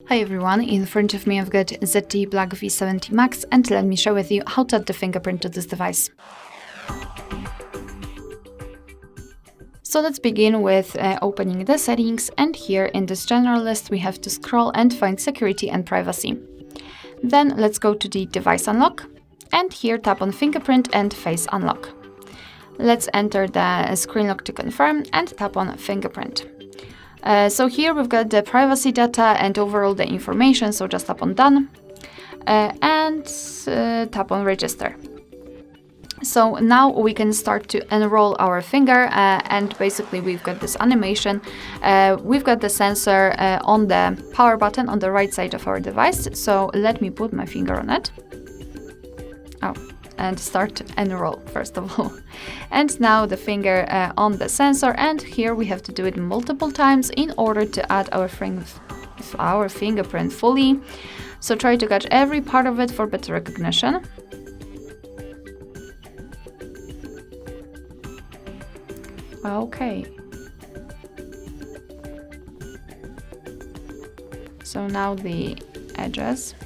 Hi everyone, in front of me I've got ZTE Blade V70 Max, and let me share with you how to add the fingerprint to this device. So let's begin with opening the settings, and here in this general list we have to scroll and find security and privacy. Then let's go to the device unlock, and here tap on fingerprint and face unlock. Let's enter the screen lock to confirm and tap on fingerprint. So here we've got the privacy data and overall the information, so just tap on done and tap on register. So now we can start to enroll our finger and basically we've got this animation. We've got the sensor on the power button on the right side of our device. So let me put my finger on it. And start to enroll first of all. And now the finger on the sensor, and here we have to do it multiple times in order to add our fingerprint fully. So try to catch every part of it for better recognition. Okay. So now the edges.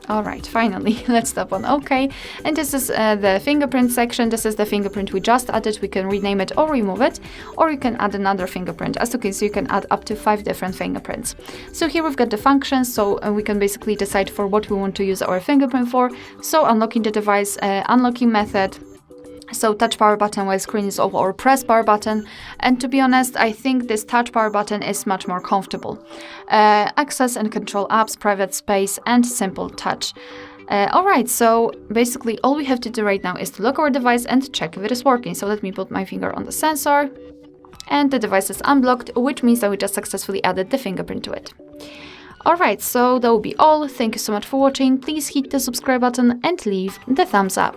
Alright, finally, let's tap on OK. And this is the fingerprint section. This is the fingerprint we just added. We can rename it or remove it, or you can add another fingerprint. As you can see, you can add up to 5 different fingerprints. So here we've got the functions, so we can basically decide for what we want to use our fingerprint for. So unlocking the device, unlocking method. So touch power button while screen is off, or press power button. And to be honest, I think this touch power button is much more comfortable. Access and control apps, private space, and simple touch. Alright, so basically all we have to do right now is to lock our device and check if it is working. So let me put my finger on the sensor, and the device is unblocked, which means that we just successfully added the fingerprint to it. Alright, so that will be all. Thank you so much for watching. Please hit the subscribe button and leave the thumbs up.